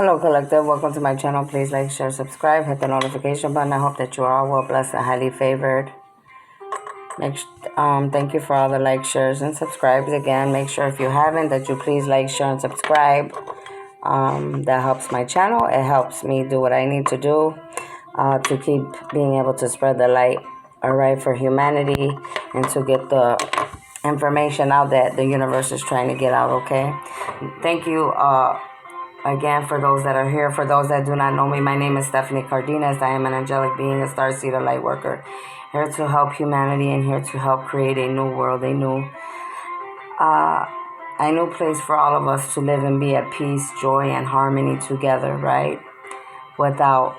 Hello, collective. Welcome to my channel. Please like, share, subscribe, hit the notification button. I hope that you are all well blessed and highly favored. Thank you for all the likes, shares, and subscribes. Again, make sure if you haven't that you please like, share, and subscribe. That helps my channel. It helps me do what I need to do to keep being able to spread the light, all right, for humanity and to get the information out that the universe is trying to get out, okay? Thank you again, for those that are here, for those that do not know me, my name is Stephanie Cardenas. I am an angelic being, a starseed, a light worker, here to help humanity and here to help create a new world, a new place for all of us to live and be at peace, joy, and harmony together, right? Without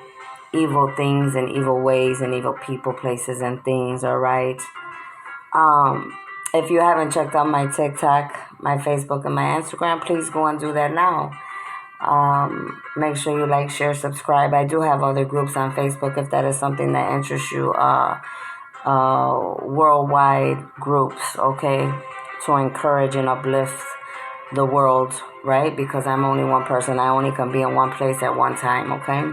evil things and evil ways and evil people, places, and things, all right? If you haven't checked out my TikTok, my Facebook, and my Instagram, please go and do that now. Make sure you like, share, subscribe. I do have other groups on Facebook if that is something that interests you. Worldwide groups, okay, to encourage and uplift the world, right? Because I'm only one person. I only can be in one place at one time, okay?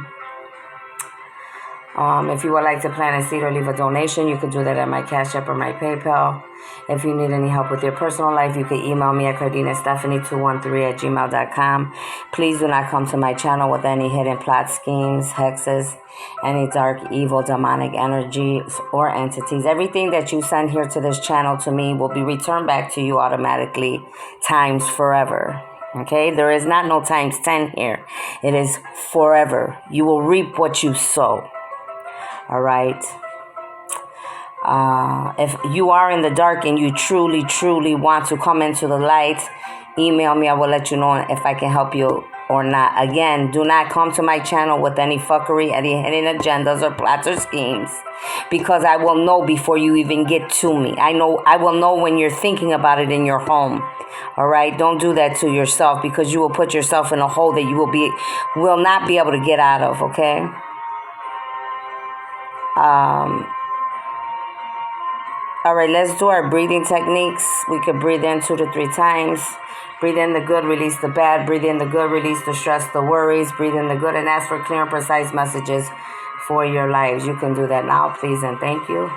If you would like to plant a seed or leave a donation, you can do that at my Cash App or my PayPal. If you need any help with your personal life, you can email me at cardinastephanie213@gmail.com. Please do not come to my channel with any hidden plot schemes, hexes, any dark, evil, demonic energies or entities. Everything that you send here to this channel to me will be returned back to you automatically, times forever. Okay, there is not no times 10 here. It is forever. You will reap what you sow. All right. If you are in the dark and you truly, truly want to come into the light, email me. I will let you know if I can help you or not. Again, do not come to my channel with any fuckery, any hidden agendas or plots or schemes, because I will know before you even get to me. I will know when you're thinking about it in your home. All right. Don't do that to yourself, because you will put yourself in a hole that you will not be able to get out of. Okay. All right, let's do our breathing techniques. We could breathe in 2 to 3 times. Breathe in the good, release the bad. Breathe in the good, release the stress, the worries. Breathe in the good and ask for clear and precise messages for your lives. You can do that now, please, and thank you.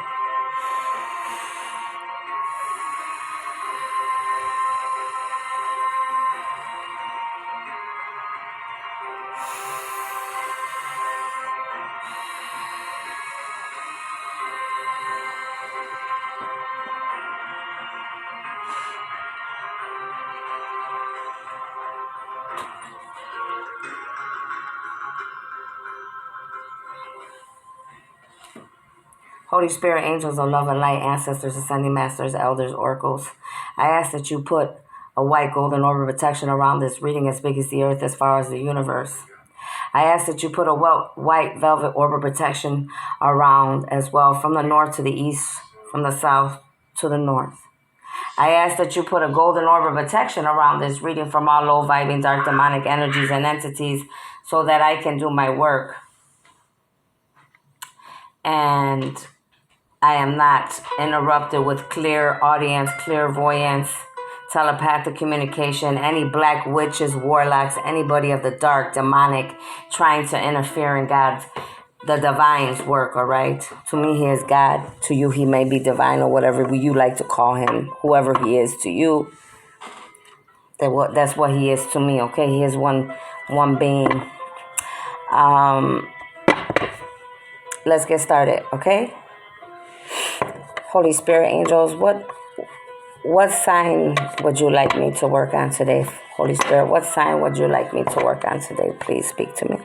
Holy Spirit, angels of love and light, ancestors, ascending masters, elders, oracles, I ask that you put a white golden orb of protection around this reading as big as the earth, as far as the universe. I ask that you put a white velvet orb of protection around as well, from the north to the east, from the south to the north. I ask that you put a golden orb of protection around this reading from all low-vibing, dark, demonic energies and entities, so that I can do my work. And I am not interrupted with clear audience, clairvoyance, telepathic communication, any black witches, warlocks, anybody of the dark, demonic, trying to interfere in God's, the divine's work, all right? To me, he is God. To you, he may be divine, or whatever you like to call him. Whoever he is to you, that's what he is to me, okay? He is one being. Let's get started, okay? Holy Spirit, angels, what sign would you like me to work on today? Holy Spirit, what sign would you like me to work on today? Please speak to me.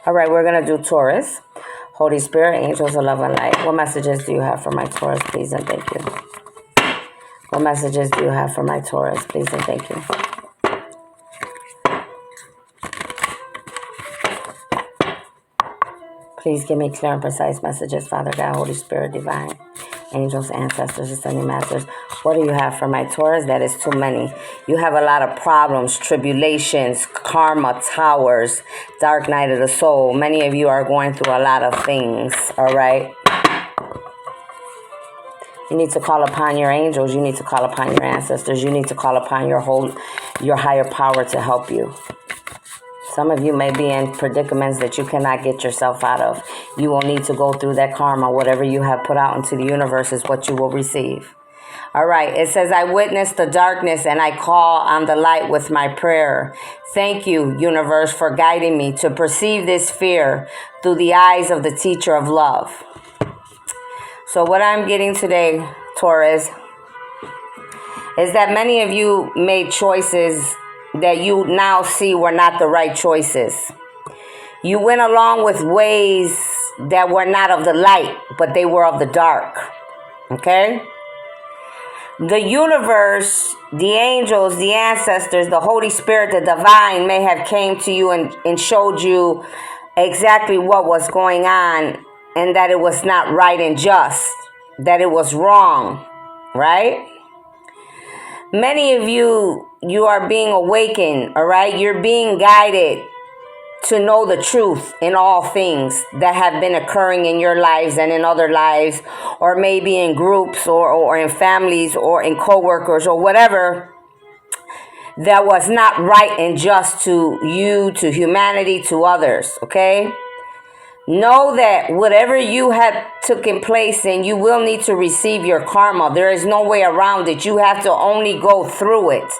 All right, we're going to do Taurus. Holy Spirit, angels of love and light, what messages do you have for my Taurus, please and thank you? What messages do you have for my Taurus, please and thank you? Please give me clear and precise messages, Father God, Holy Spirit, divine, angels, ancestors, ascending masters. What do you have for my Taurus? That is too many. You have a lot of problems, tribulations, karma, towers, dark night of the soul. Many of you are going through a lot of things, all right? You need to call upon your angels. You need to call upon your ancestors. You need to call upon your higher power to help you. Some of you may be in predicaments that you cannot get yourself out of. You will need to go through that karma. Whatever you have put out into the universe is what you will receive. All right. It says, I witness the darkness and I call on the light with my prayer. Thank you, universe, for guiding me to perceive this fear through the eyes of the teacher of love. So what I'm getting today, Taurus, is that many of you made choices that you now see were not the right choices. You went along with ways that were not of the light, but they were of the dark. Okay? The universe, the angels, the ancestors, the Holy Spirit, the divine may have came to you and showed you exactly what was going on, and that it was not right and just, that it was wrong, right? Many of you are being awakened, all right? You're being guided to know the truth in all things that have been occurring in your lives and in other lives, or maybe in groups or in families or in co-workers or whatever that was not right and just to you, to humanity, to others, okay? Know that whatever you have taken place in, you will need to receive your karma. There is no way around it. You have to only go through it.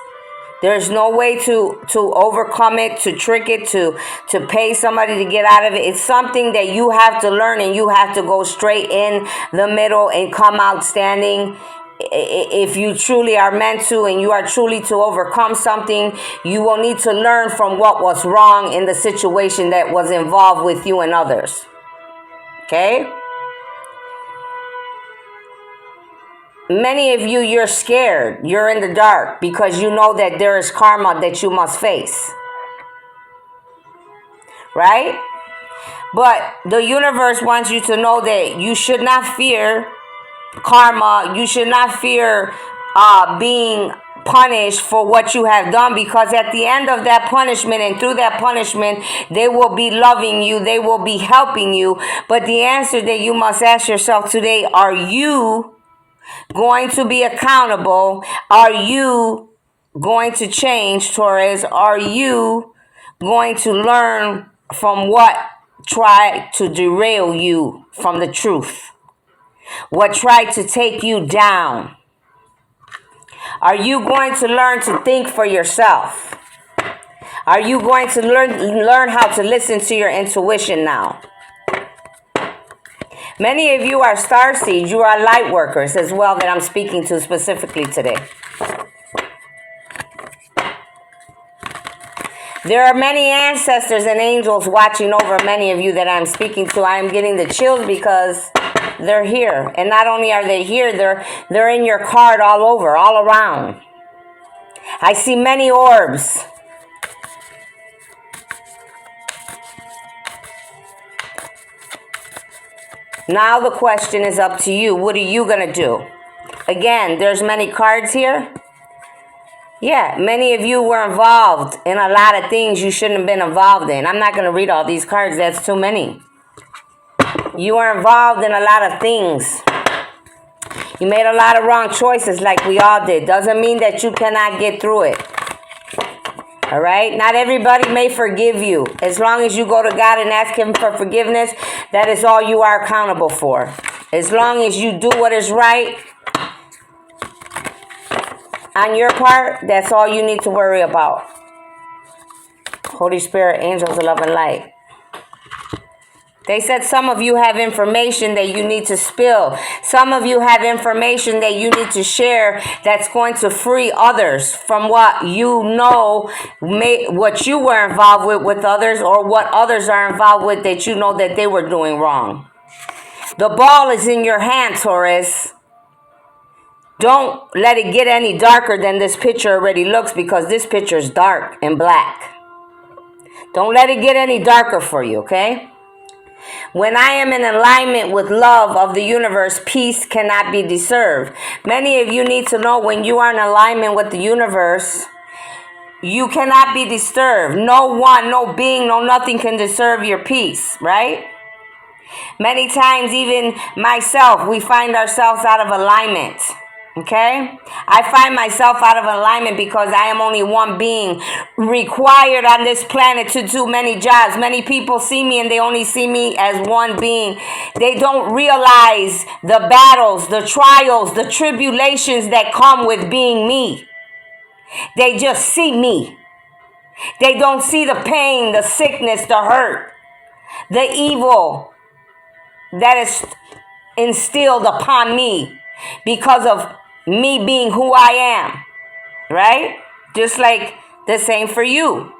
There's no way to overcome it, to trick it, to pay somebody to get out of it. It's something that you have to learn, and you have to go straight in the middle and come out standing. If you truly are meant to, and you are truly to overcome something, you will need to learn from what was wrong in the situation that was involved with you and others. Okay? Many of you, you're scared. You're in the dark because you know that there is karma that you must face. Right? But the universe wants you to know that you should not fear karma. You should not fear being punished for what you have done, because at the end of that punishment and through that punishment, they will be loving you. They will be helping you. But the answer that you must ask yourself today, are you going to be accountable? Are you going to change, Taurus? Are you going to learn from what tried to derail you from the truth? What tried to take you down? Are you going to learn to think for yourself? Are you going to learn how to listen to your intuition now? Many of you are starseeds. You are light workers as well that I'm speaking to specifically today. There are many ancestors and angels watching over many of you that I'm speaking to. I am getting the chills because they're here. And not only are they here, they're in your card all over, all around. I see many orbs. Now the question is up to you. What are you going to do? Again, there's many cards here. Yeah, many of you were involved in a lot of things you shouldn't have been involved in. I'm not going to read all these cards. That's too many. You were involved in a lot of things. You made a lot of wrong choices like we all did. Doesn't mean that you cannot get through it. All right? Not everybody may forgive you. As long as you go to God and ask Him for forgiveness, that is all you are accountable for. As long as you do what is right on your part, that's all you need to worry about. Holy Spirit, angels of love and light. They said some of you have information that you need to spill. Some of you have information that you need to share that's going to free others from what you know, what you were involved with others, or what others are involved with that you know that they were doing wrong. The ball is in your hand, Taurus. Don't let it get any darker than this picture already looks, because this picture is dark and black. Don't let it get any darker for you, okay? When I am in alignment with love of the universe, peace cannot be disturbed. Many of you need to know, when you are in alignment with the universe, you cannot be disturbed. No one, no being, no nothing can disturb your peace, right? Many times, even myself, we find ourselves out of alignment. Okay? I find myself out of alignment because I am only one being required on this planet to do many jobs. Many people see me and they only see me as one being. They don't realize the battles, the trials, the tribulations that come with being me. They just see me. They don't see the pain, the sickness, the hurt, the evil that is instilled upon me because of me being who I am, right? Just like the same for you.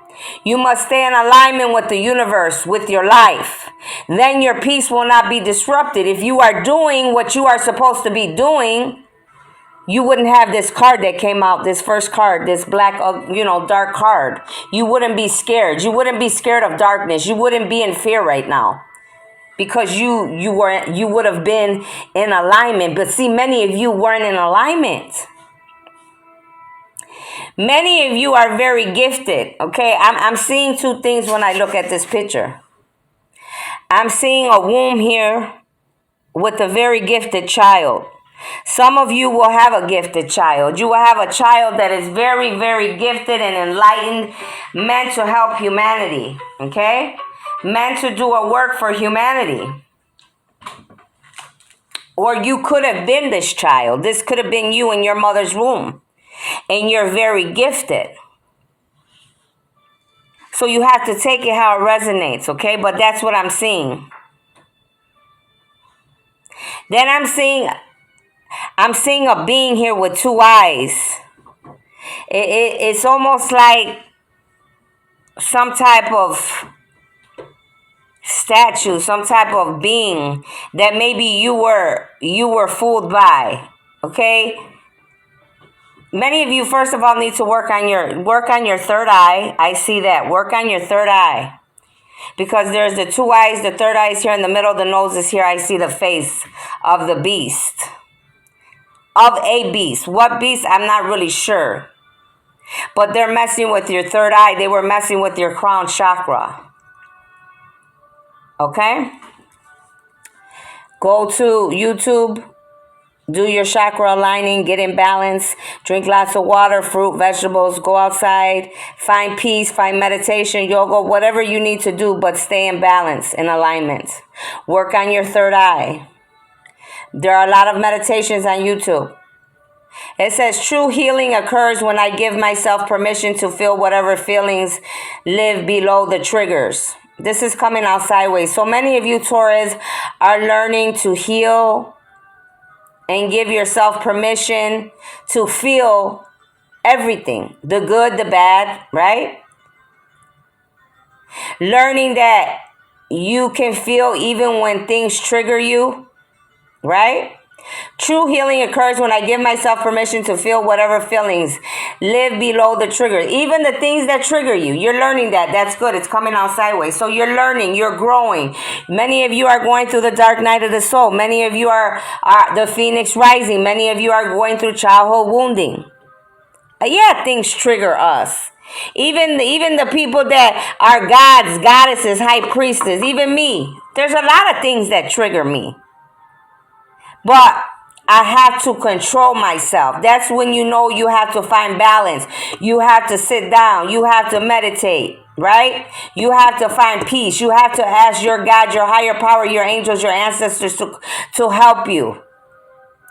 You must stay in alignment with the universe, with your life. Then your peace will not be disrupted. If you are doing what you are supposed to be doing, you wouldn't have this card that came out, this first card, this black, dark card. You wouldn't be scared. You wouldn't be scared of darkness. You wouldn't be in fear right now because you would have been in alignment. But see, many of you weren't in alignment. Many of you are very gifted. Okay, I'm seeing two things when I look at this picture. I'm seeing a womb here with a very gifted child. Some of you will have a gifted child. You will have a child that is very, very gifted and enlightened, meant to help humanity, okay? Meant to do a work for humanity. Or you could have been this child. This could have been you in your mother's womb. And you're very gifted. So you have to take it how it resonates, okay? But that's what I'm seeing. Then I'm seeing a being here with two eyes. It's almost like some type of statue, some type of being that maybe you were fooled by. Okay? Many of you, first of all, need to work on your third eye. I see that. Work on your third eye. Because there's the two eyes, the third eye is here in the middle, the nose is here. I see the face of the beast. Of a beast. What beast? I'm not really sure. But they're messing with your third eye. They were messing with your crown chakra. Okay? Go to YouTube. Do your chakra aligning. Get in balance. Drink lots of water, fruit, vegetables. Go outside. Find peace. Find meditation, yoga, whatever you need to do. But stay in balance, in alignment. Work on your third eye. There are a lot of meditations on YouTube. It says true healing occurs when I give myself permission to feel whatever feelings live below the triggers. This is coming out sideways. So many of you, Taurus, are learning to heal and give yourself permission to feel everything. The good, the bad, right? Learning that you can feel even when things trigger you, right? True healing occurs when I give myself permission to feel whatever feelings live below the trigger. Even the things that trigger you. You're learning that. That's good. It's coming out sideways. So you're learning. You're growing. Many of you are going through the dark night of the soul. Many of you are the phoenix rising. Many of you are going through childhood wounding. Yeah, things trigger us. Even the people that are gods, goddesses, high priestess, even me. There's a lot of things that trigger me. But I have to control myself. That's when you know you have to find balance. You have to sit down. You have to meditate, right? You have to find peace. You have to ask your God, your higher power, your angels, your ancestors to help you.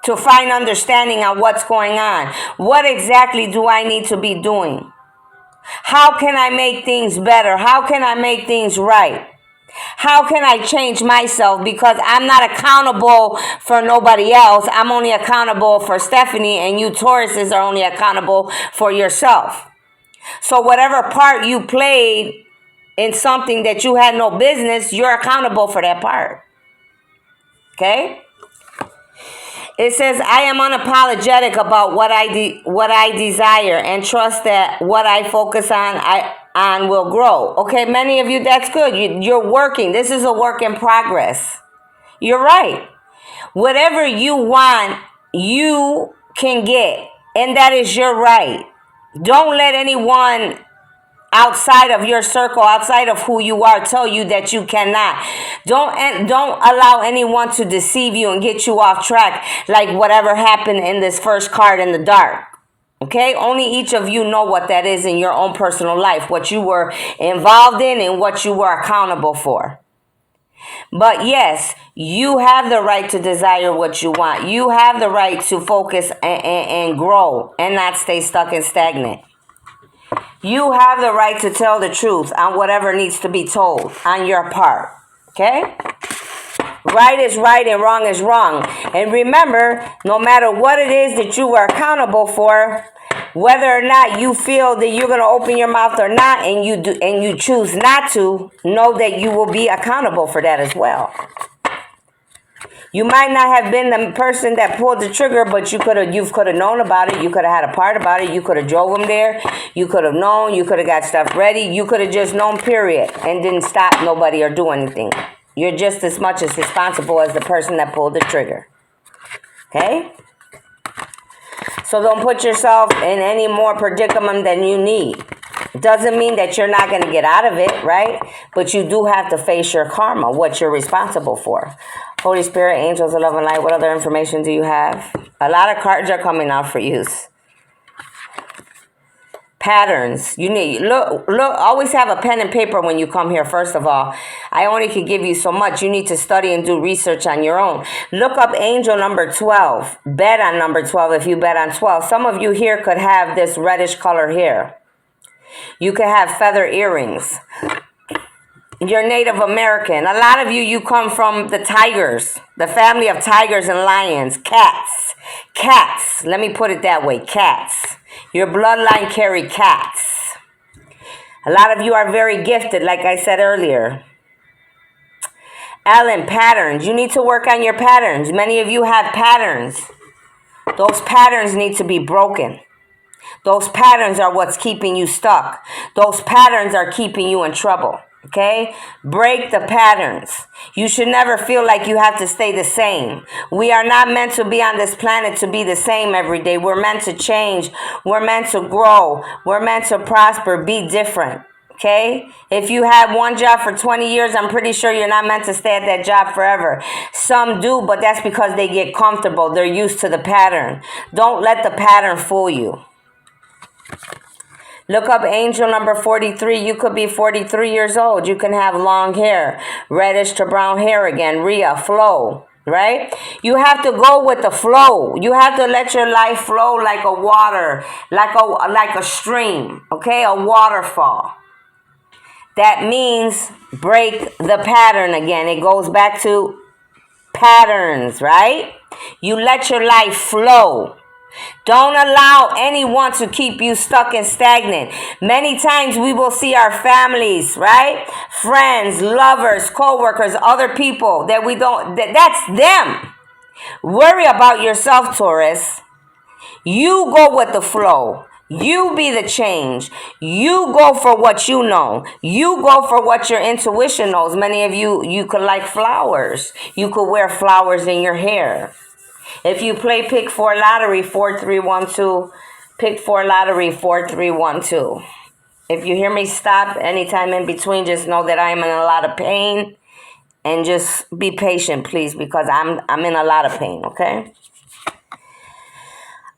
To find understanding on what's going on. What exactly do I need to be doing? How can I make things better? How can I make things right? How can I change myself? Because I'm not accountable for nobody else. I'm only accountable for Stephanie, and you Tauruses are only accountable for yourself. So whatever part you played in something that you had no business, you're accountable for that part. Okay? It says, I am unapologetic about what I desire and trust that what I focus on will grow. Okay, many of you, that's good. You're working. This is a work in progress. You're right. Whatever you want, you can get. And that is your right. Don't let anyone outside of your circle, outside of who you are, tell you that you cannot. Don't allow anyone to deceive you and get you off track, like whatever happened in this first card in the dark. Okay, only each of you know what that is in your own personal life, what you were involved in and what you were accountable for. But yes, you have the right to desire what you want. You have the right to focus and grow and not stay stuck and stagnant. You have the right to tell the truth on whatever needs to be told on your part. Okay? Right is right and wrong is wrong. And remember, no matter what it is that you are accountable for, whether or not you feel that you're going to open your mouth or not, and you choose not to, know that you will be accountable for that as well. You might not have been the person that pulled the trigger, but you could have known about it. You could have had a part about it. You could have drove them there. You could have known. You could have got stuff ready. You could have just known, period, and didn't stop nobody or do anything. You're just as much as responsible as the person that pulled the trigger. Okay? So don't put yourself in any more predicament than you need. It doesn't mean that you're not going to get out of it, right? But you do have to face your karma, what you're responsible for. Holy Spirit, angels of love and light, what other information do you have? A lot of cards are coming out for you. Patterns. You need look. Always have a pen and paper when you come here. First of all, I only can give you so much. You need to study and do research on your own. Look up angel number 12. Bet on number 12 if you bet on 12. Some of you here could have this reddish color hair. You could have feather earrings. You're Native American. A lot of you come from the tigers, the family of tigers and lions, cats. Cats. Let me put it that way. Cats. Your bloodline carry cats. A lot of you are very gifted, like I said earlier. Ellen, patterns. You need to work on your patterns. Many of you have patterns. Those patterns need to be broken. Those patterns are what's keeping you stuck. Those patterns are keeping you in trouble. Okay? Break the patterns. You should never feel like you have to stay the same. We are not meant to be on this planet to be the same every day. We're meant to change. We're meant to grow. We're meant to prosper, be different. Okay? If you had one job for 20 years, I'm pretty sure you're not meant to stay at that job forever. Some do, but that's because they get comfortable. They're used to the pattern. Don't let the pattern fool you. Look up angel number 43. You could be 43 years old. You can have long hair, reddish to brown hair again, Rhea, flow, right? You have to go with the flow. You have to let your life flow like a water, like a stream, okay? A waterfall. That means break the pattern again. It goes back to patterns, right? You let your life flow. Don't allow anyone to keep you stuck and stagnant. Many times we will see our families, right? Friends, lovers, co-workers, other people that we don't, that's them. Worry about yourself, Taurus. You go with the flow. You be the change. You go for what you know. You go for what your intuition knows. Many of you could like flowers. You could wear flowers in your hair. If you play Pick 4 Lottery 4312, Pick 4 Lottery 4312. If you hear me stop anytime in between, just know that I'm in a lot of pain. And just be patient, please, because I'm in a lot of pain, okay?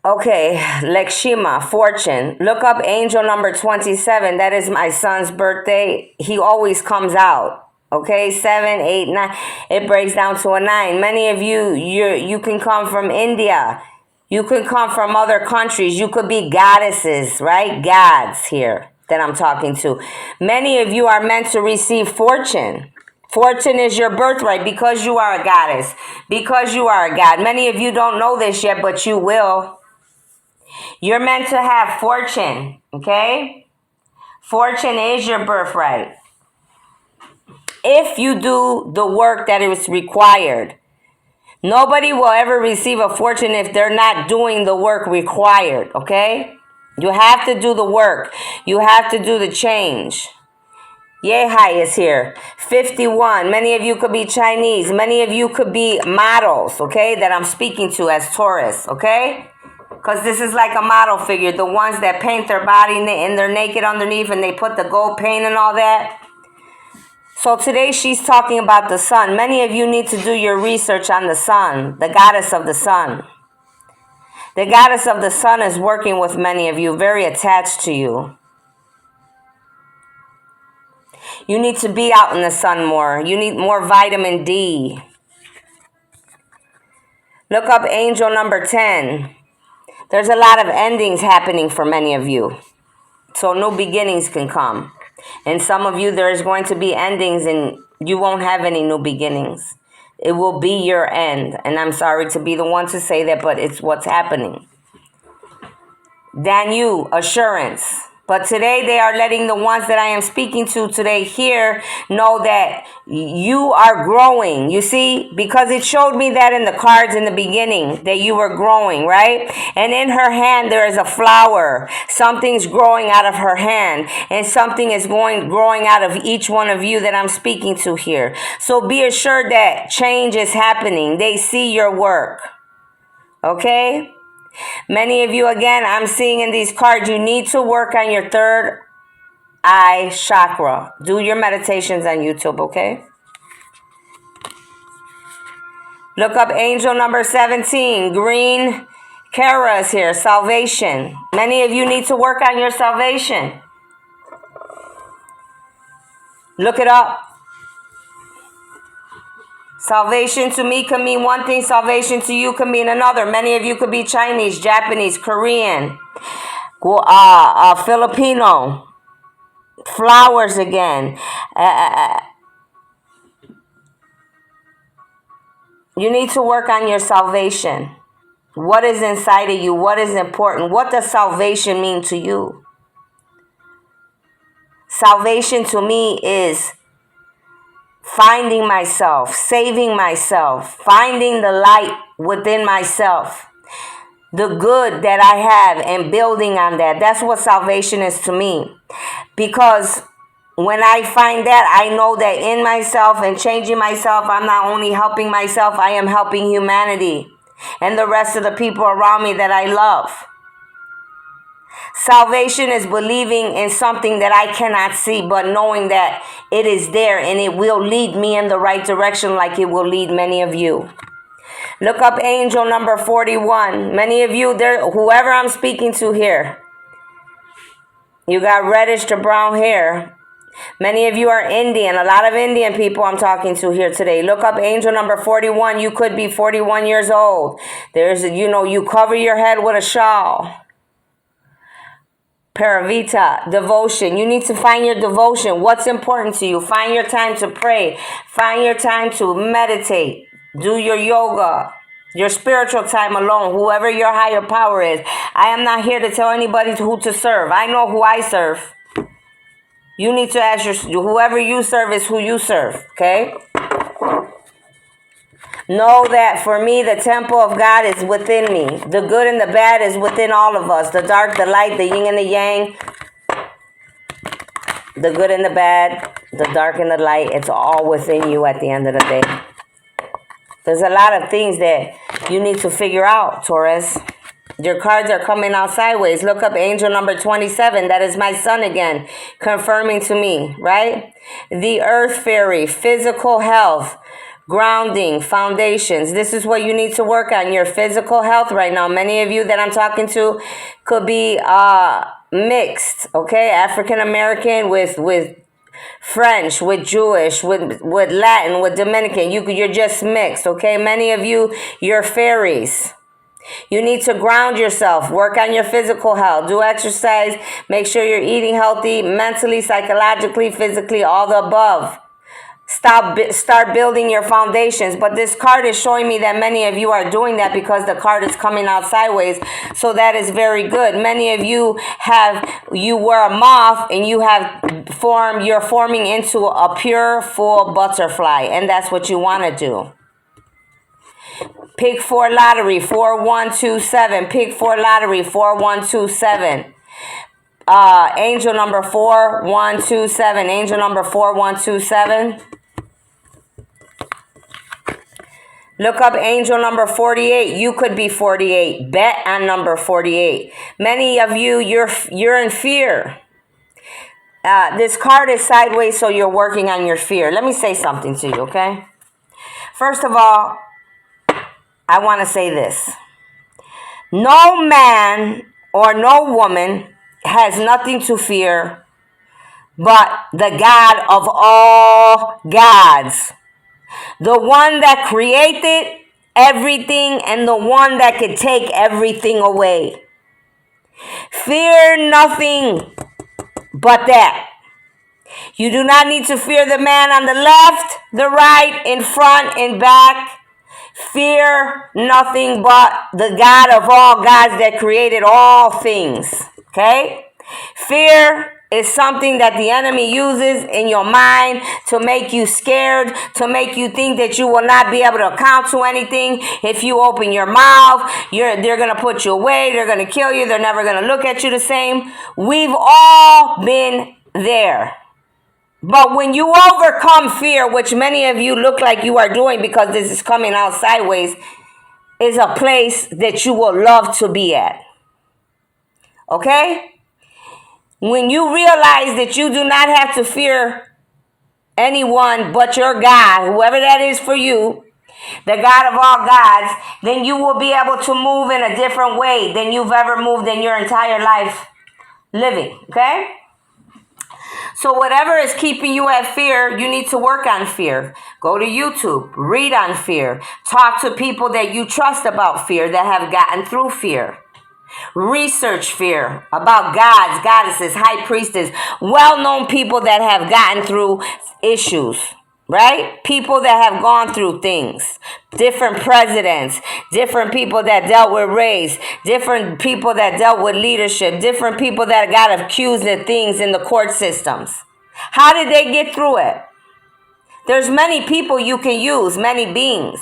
Okay, Lakshima, fortune. Look up angel number 27. That is my son's birthday. He always comes out. Okay, 7, 8, 9. It breaks down to a 9. Many of you can come from India. You can come from other countries. You could be goddesses, right? Gods here that I'm talking to. Many of you are meant to receive fortune. Fortune is your birthright because you are a goddess. Because you are a god. Many of you don't know this yet, but you will. You're meant to have fortune, okay? Fortune is your birthright. If you do the work that is required. Nobody will ever receive a fortune if they're not doing the work required, okay? You have to do the work. You have to do the change. Yehai is here. 51. Many of you could be Chinese. Many of you could be models, okay, that I'm speaking to as Taurus, okay? Because this is like a model figure. The ones that paint their body and they're naked underneath and they put the gold paint and all that. So today she's talking about the sun. Many of you need to do your research on the sun, the goddess of the sun. The goddess of the sun is working with many of you, very attached to you. You need to be out in the sun more. You need more vitamin D. Look up angel number 10. There's a lot of endings happening for many of you. So new beginnings can come. And some of you, there's going to be endings and you won't have any new beginnings. It will be your end. And I'm sorry to be the one to say that, but it's what's happening. Than you, assurance. But today they are letting the ones that I am speaking to today here know that you are growing. You see, because it showed me that in the cards in the beginning that you were growing, right? And in her hand there is a flower. Something's growing out of her hand, and something is growing out of each one of you that I'm speaking to here. So be assured that change is happening. They see your work. Okay? Many of you, again, I'm seeing in these cards, you need to work on your third eye chakra. Do your meditations on YouTube, okay? Look up angel number 17. Green Kara is here. Salvation. Many of you need to work on your salvation. Look it up. Salvation to me can mean one thing. Salvation to you can mean another. Many of you could be Chinese, Japanese, Korean, Filipino. Flowers again. You need to work on your salvation. What is inside of you? What is important? What does salvation mean to you? Salvation to me is finding myself, saving myself, finding the light within myself, the good that I have and building on that. That's what salvation is to me. Because when I find that, I know that in myself and changing myself, I'm not only helping myself, I am helping humanity and the rest of the people around me that I love. Salvation is believing in something that I cannot see, but knowing that it is there and it will lead me in the right direction like it will lead many of you. Look up angel number 41. Many of you, whoever I'm speaking to here, you got reddish to brown hair. Many of you are Indian. A lot of Indian people I'm talking to here today. Look up angel number 41. You could be 41 years old. There's, you cover your head with a shawl. Paravita, devotion. You need to find your devotion. What's important to you? Find your time to pray. Find your time to meditate. Do your yoga. Your spiritual time alone. Whoever your higher power is. I am not here to tell anybody who to serve. I know who I serve. You need to ask whoever you serve is who you serve. Okay? Know that for me, the temple of God is within me. The good and the bad is within all of us. The dark, the light, the yin and the yang. The good and the bad, the dark and the light, it's all within you at the end of the day. There's a lot of things that you need to figure out, Taurus. Your cards are coming out sideways. Look up angel number 27. That is my son again, confirming to me, right? The earth fairy, physical health, grounding, foundations. This is what you need to work on, your physical health right now. Many of you that I'm talking to could be mixed, okay? African American with French, with Jewish, with Latin, with Dominican. You're just mixed, okay? Many of you, you're fairies. You need to ground yourself, work on your physical health, do exercise, make sure you're eating healthy, mentally, psychologically, physically, all the above. Start building your foundations. But this card is showing me that many of you are doing that because the card is coming out sideways. So that is very good. Many of you were a moth and you're forming into a pure, full butterfly. And that's what you want to do. Pick 4 lottery, 4127. Pick 4 lottery, 4127. Angel number 4127. Angel number 4127. Look up angel number 48. You could be 48. Bet on number 48. Many of you, you're in fear. This card is sideways, so you're working on your fear. Let me say something to you, okay? First of all, I want to say this. No man or no woman has nothing to fear but the God of all gods. The one that created everything and the one that could take everything away. Fear nothing but that. You do not need to fear the man on the left, the right, in front, in back. Fear nothing but the God of all gods that created all things. Okay? Fear is something that the enemy uses in your mind to make you scared, to make you think that you will not be able to account to anything. If you open your mouth, they're going to put you away. They're going to kill you. They're never going to look at you the same. We've all been there. But when you overcome fear, which many of you look like you are doing because this is coming out sideways, is a place that you will love to be at. Okay? When you realize that you do not have to fear anyone but your God, whoever that is for you, the God of all gods, then you will be able to move in a different way than you've ever moved in your entire life living. Okay? So whatever is keeping you at fear, you need to work on fear. Go to YouTube, read on fear. Talk to people that you trust about fear that have gotten through fear. Research fear about gods, goddesses, high priestess, well-known people that have gotten through issues, right? People that have gone through things. Different presidents, different people that dealt with race, different people that dealt with leadership, different people that got accused of things in the court systems. How did they get through it? There's many people you can use, many beings.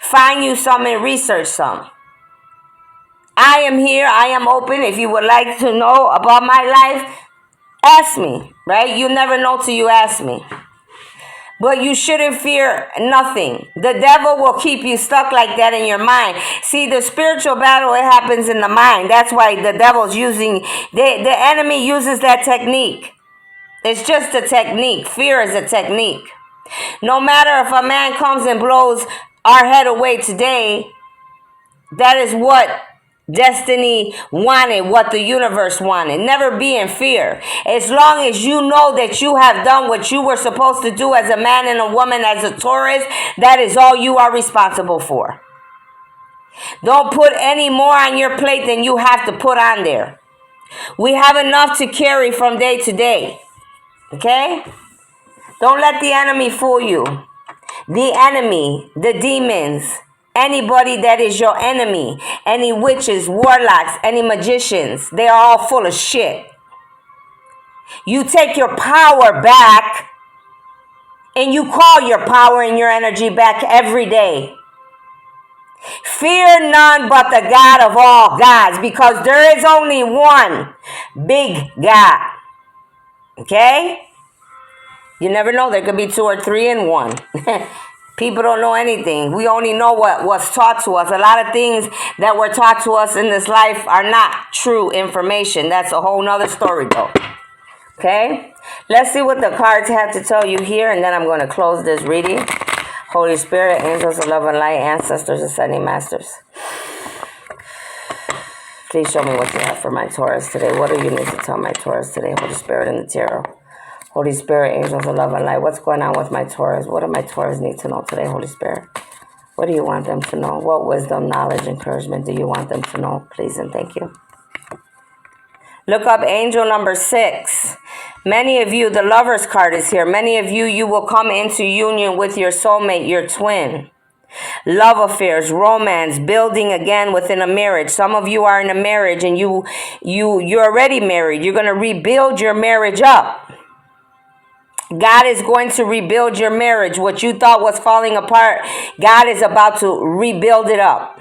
Find you some and research some. I am here. I am open. If you would like to know about my life, ask me, right? You never know till you ask me. But you shouldn't fear nothing. The devil will keep you stuck like that in your mind. See, the spiritual battle, it happens in the mind. That's why the devil's using, the enemy uses that technique. It's just a technique. Fear is a technique. No matter if a man comes and blows our head away today, that is what destiny wanted, what the universe wanted. Never be in fear. As long as you know that you have done what you were supposed to do as a man and a woman, as a Taurus, that is all you are responsible for. Don't put any more on your plate than you have to put on there. We have enough to carry from day to day. Okay? Don't let the enemy fool you. The enemy, the demons, anybody that is your enemy, any witches, warlocks, any magicians, they are all full of shit. You take your power back and you call your power and your energy back every day. Fear none but the God of all gods, because there is only one big God. Okay? You never know. There could be two or three in one. People don't know anything. We only know what was taught to us. A lot of things that were taught to us in this life are not true information. That's a whole nother story, though. Okay? Let's see what the cards have to tell you here, and then I'm going to close this reading. Holy Spirit, angels of love and light, ancestors, ascending masters. Please show me what you have for my Taurus today. What do you need to tell my Taurus today, Holy Spirit in the tarot? Holy Spirit, angels of love and light. What's going on with my Taurus? What do my Taurus need to know today, Holy Spirit? What do you want them to know? What wisdom, knowledge, encouragement do you want them to know? Please and thank you. Look up angel number 6. Many of you, the Lover's card is here. Many of you, you will come into union with your soulmate, your twin. Love affairs, romance, building again within a marriage. Some of you are in a marriage and you're already married. You're going to rebuild your marriage up. God is going to rebuild your marriage. What you thought was falling apart, God is about to rebuild it up.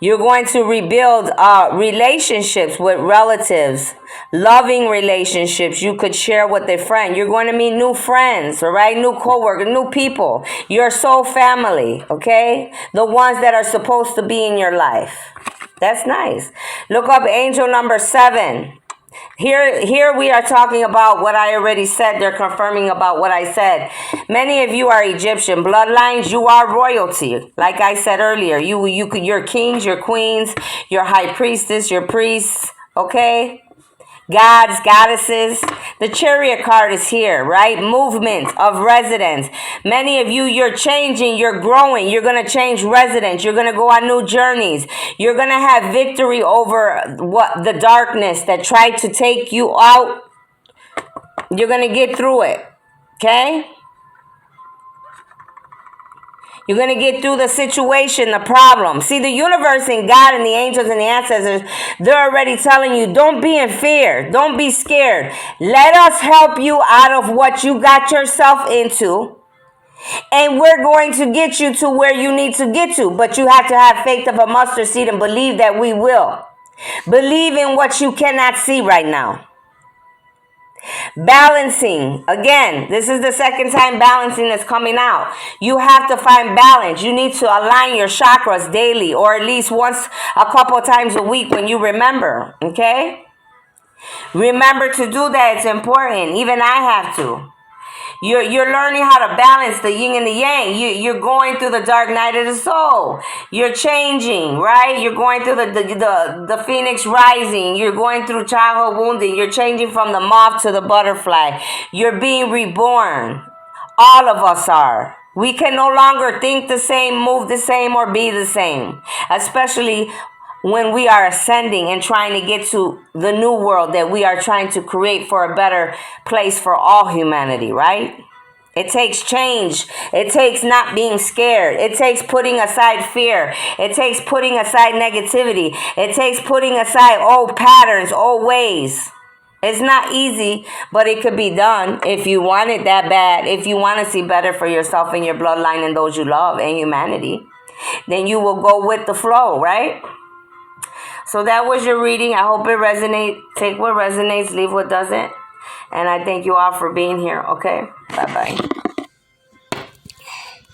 You're going to rebuild relationships with relatives, loving relationships you could share with a friend. You're going to meet new friends, all right? New co-workers, new people. Your soul family, okay? The ones that are supposed to be in your life. That's nice. Look up angel number 7. Here we are talking about what I already said. They're confirming about what I said. Many of you are Egyptian bloodlines. You are royalty. Like I said earlier, you're kings, you're queens, you're high priestess, you're priests, okay? Gods, goddesses. The chariot card is here, right? Movement of residence. Many of you, you're changing, you're growing. You're going to change residence. You're going to go on new journeys. You're going to have victory over what the darkness that tried to take you out. You're going to get through it, okay? You're going to get through the situation, the problem. See, the universe and God and the angels and the ancestors, they're already telling you, don't be in fear. Don't be scared. Let us help you out of what you got yourself into. And we're going to get you to where you need to get to. But you have to have faith of a mustard seed and believe that we will. Believe in what you cannot see right now. Balancing. Again, this is the second time balancing is coming out. You have to find balance. You need to align your chakras daily or at least once a couple times a week when you remember. Okay? Remember to do that. It's important. Even I have to. You're learning how to balance the yin and the yang. You're going through the dark night of the soul. You're changing, right? You're going through the phoenix rising. You're going through childhood wounding. You're changing from the moth to the butterfly. You're being reborn. All of us are. We can no longer think the same, move the same, or be the same. Especially when we are ascending and trying to get to the new world that we are trying to create for a better place for all humanity, right? It takes change. It takes not being scared. It takes putting aside fear. It takes putting aside negativity. It takes putting aside old patterns, old ways. It's not easy, but it could be done if you want it that bad. If you want to see better for yourself and your bloodline and those you love and humanity, then you will go with the flow, right? So that was your reading. I hope it resonates. Take what resonates, leave what doesn't. And I thank you all for being here. Okay? Bye-bye.